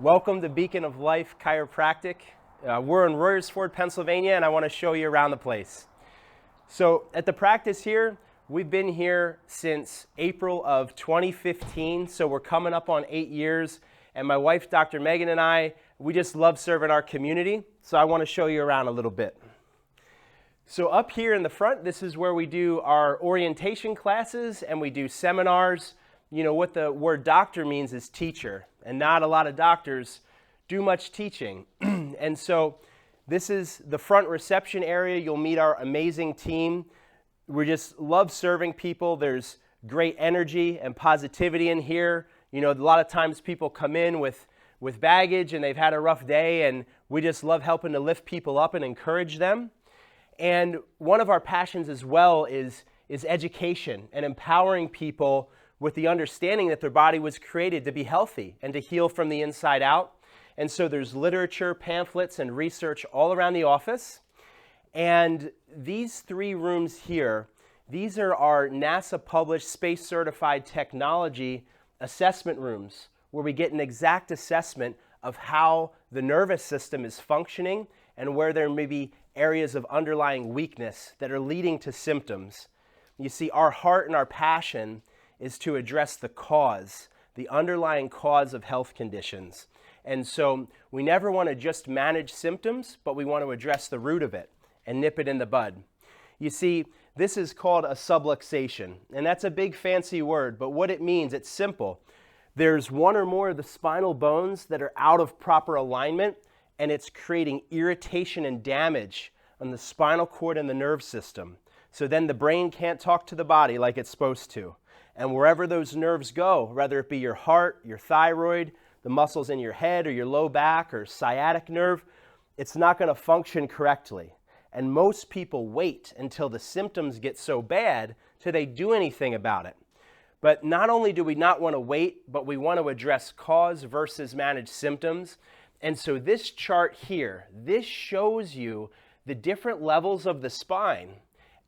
Welcome to Beacon of Life Chiropractic. We're in Royersford, Pennsylvania, and I want to show you around the place. So at the practice here, we've been here since April of 2015, so we're coming up on 8 years. And my wife, Dr. Megan, and I, we just love serving our community, so I want to show you around a little bit. So up here in the front, this is where we do our orientation classes and we do seminars. You know, what the word doctor means is teacher, and not a lot of doctors do much teaching. And so this is the front reception area. You'll meet our amazing team. We just love serving people. There's great energy and positivity in here. You know, a lot of times people come in with baggage and they've had a rough day, and we just love helping to lift people up and encourage them. And one of our passions as well is education and empowering people with the understanding that their body was created to be healthy and to heal from the inside out. And so there's literature, pamphlets, and research all around the office. And these 3 rooms here, these are our NASA-published, space-certified technology assessment rooms, where we get an exact assessment of how the nervous system is functioning and where there may be areas of underlying weakness that are leading to symptoms. You see, our heart and our passion is to address the cause, the underlying cause of health conditions. And so we never want to just manage symptoms, but we want to address the root of it and nip it in the bud. You see, this is called a subluxation, and that's a big fancy word, but what it means, it's simple. There's one or more of the spinal bones that are out of proper alignment, and it's creating irritation and damage on the spinal cord and the nerve system. So then the brain can't talk to the body like it's supposed to. And wherever those nerves go, whether it be your heart, your thyroid, the muscles in your head, or your low back, or sciatic nerve, it's not going to function correctly. And most people wait until the symptoms get so bad till they do anything about it. But not only do we not want to wait, but we want to address cause versus manage symptoms. And so this chart here, this shows you the different levels of the spine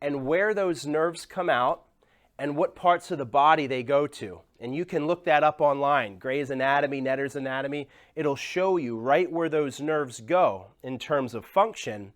and where those nerves come out and what parts of the body they go to. And you can look that up online, Gray's Anatomy, Netter's Anatomy. It'll show you right where those nerves go in terms of function.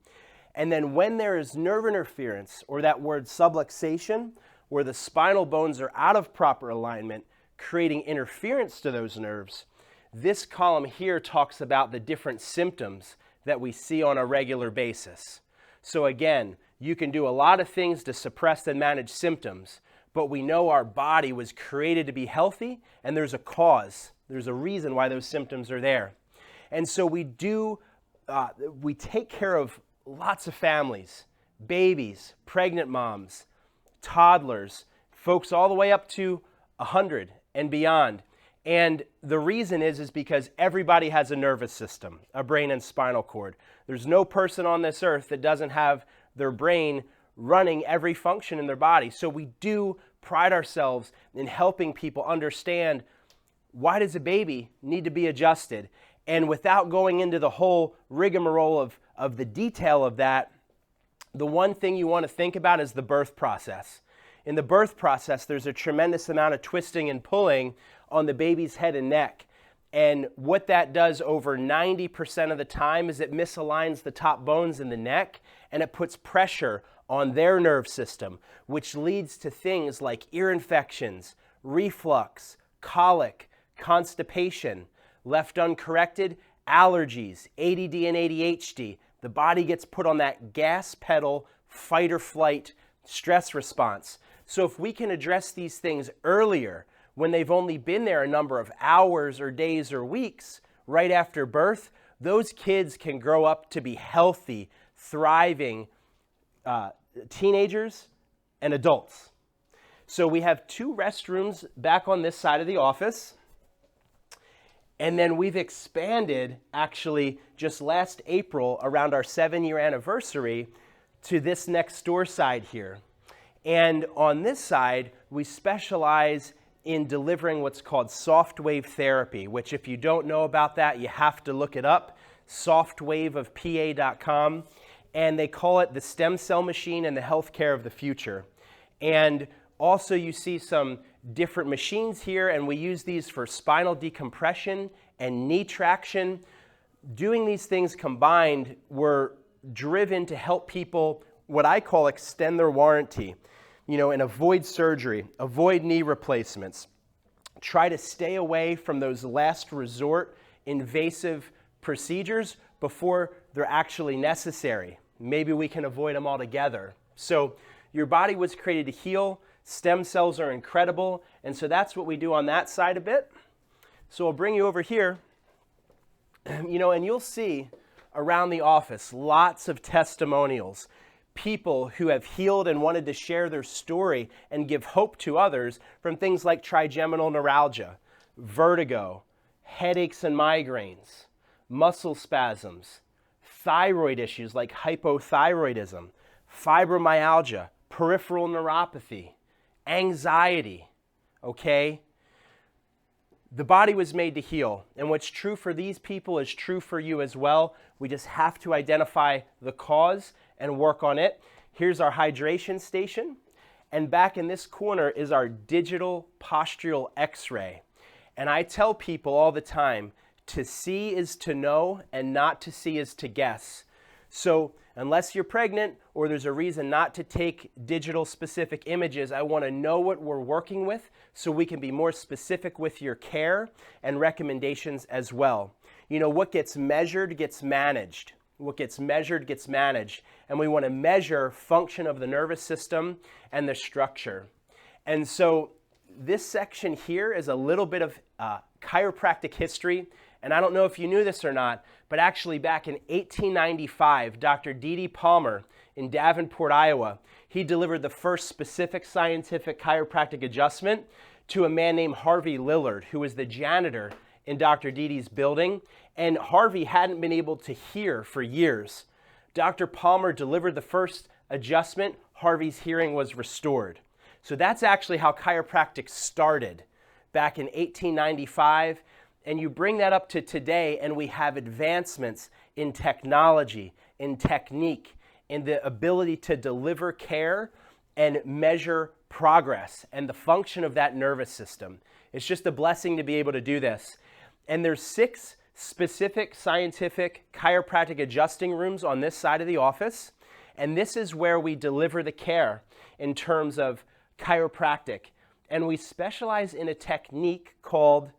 And then when there is nerve interference, or that word subluxation, where the spinal bones are out of proper alignment, creating interference to those nerves, this column here talks about the different symptoms that we see on a regular basis. So again, you can do a lot of things to suppress and manage symptoms, but we know our body was created to be healthy, and there's a cause. There's a reason why those symptoms are there. And so we take care of lots of families, babies, pregnant moms, toddlers, folks all the way up to 100 and beyond. And the reason is because everybody has a nervous system, a brain and spinal cord. There's no person on this earth that doesn't have their brain running every function in their body. So we do pride ourselves in helping people understand, why does a baby need to be adjusted? And without going into the whole rigmarole of the detail of that, the one thing you want to think about is the birth process. In the birth process, there's a tremendous amount of twisting and pulling on the baby's head and neck. And what that does over 90% of the time is it misaligns the top bones in the neck, and it puts pressure on their nerve system, which leads to things like ear infections, reflux, colic, constipation, left uncorrected, allergies, ADD and ADHD. The body gets put on that gas pedal, fight or flight stress response. So if we can address these things earlier, when they've only been there a number of hours or days or weeks, right after birth, those kids can grow up to be healthy, thriving teenagers and adults. So we have 2 restrooms back on this side of the office. And then we've expanded, actually, just last April, around our 7-year anniversary, to this next door side here. And on this side, we specialize in delivering what's called SoftWave Therapy, which if you don't know about that, you have to look it up, softwaveofpa.com. And they call it the stem cell machine and the healthcare of the future. And also you see some different machines here, and we use these for spinal decompression and knee traction. Doing these things combined were driven to help people, what I call, extend their warranty, and avoid surgery, avoid knee replacements. Try to stay away from those last resort invasive procedures before they're actually necessary. Maybe we can avoid them altogether. So your body was created to heal. Stem cells are incredible. And so that's what we do on that side a bit. So I'll bring you over here, and you'll see around the office lots of testimonials. People who have healed and wanted to share their story and give hope to others from things like trigeminal neuralgia, vertigo, headaches and migraines, muscle spasms, thyroid issues like hypothyroidism, fibromyalgia, peripheral neuropathy, anxiety, okay? The body was made to heal, and what's true for these people is true for you as well. We just have to identify the cause and work on it. Here's our hydration station, and back in this corner is our digital postural x-ray. And I tell people all the time, to see is to know, and not to see is to guess. So unless you're pregnant or there's a reason not to take digital specific images, I want to know what we're working with so we can be more specific with your care and recommendations as well. What gets measured gets managed. What gets measured gets managed. And we want to measure function of the nervous system and the structure. And so this section here is a little bit of chiropractic history. And I don't know if you knew this or not, but actually back in 1895, Dr. D.D. Palmer in Davenport, Iowa, he delivered the first specific scientific chiropractic adjustment to a man named Harvey Lillard, who was the janitor in Dr. D.D.'s building. And Harvey hadn't been able to hear for years. Dr. Palmer delivered the first adjustment. Harvey's hearing was restored. So that's actually how chiropractic started back in 1895. And you bring that up to today, and we have advancements in technology, in technique, in the ability to deliver care and measure progress and the function of that nervous system. It's just a blessing to be able to do this. And there's 6 specific scientific chiropractic adjusting rooms on this side of the office. And this is where we deliver the care in terms of chiropractic. And we specialize in a technique called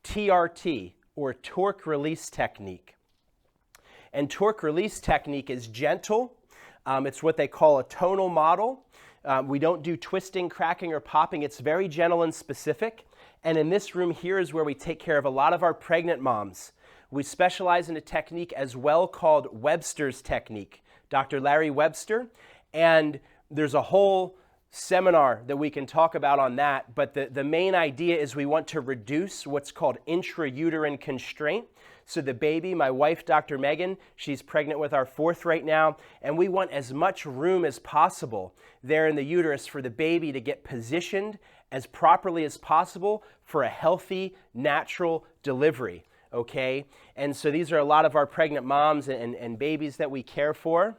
TRT, or torque release technique. And torque release technique is gentle. It's what they call a tonal model. We don't do twisting, cracking, or popping. It's very gentle and specific. And in this room here is where we take care of a lot of our pregnant moms. We specialize in a technique as well called Webster's technique, Dr. Larry Webster. And there's a whole seminar that we can talk about on that, but the main idea is we want to reduce what's called intrauterine constraint. So the baby, my wife, Dr. Megan, she's pregnant with our 4th right now, and we want as much room as possible there in the uterus for the baby to get positioned as properly as possible for a healthy, natural delivery, okay? And so these are a lot of our pregnant moms and babies that we care for.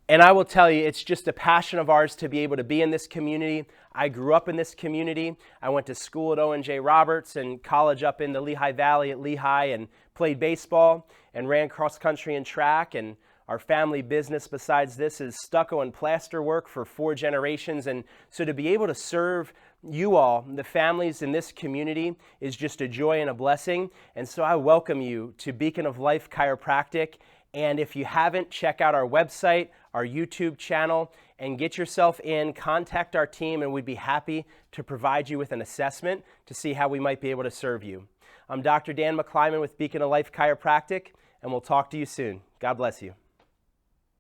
And I will tell you, it's just a passion of ours to be able to be in this community. I grew up in this community. I went to school at Owen J. Roberts and college up in the Lehigh Valley at Lehigh, and played baseball and ran cross country and track. And our family business besides this is stucco and plaster work for 4 generations. And so to be able to serve you all, the families in this community, is just a joy and a blessing. And so I welcome you to Beacon of Life Chiropractic. And if you haven't, check out our website, our YouTube channel, and get yourself in, contact our team, and we'd be happy to provide you with an assessment to see how we might be able to serve you. I'm Dr. Dan McClyman with Beacon of Life Chiropractic, and we'll talk to you soon. God bless you.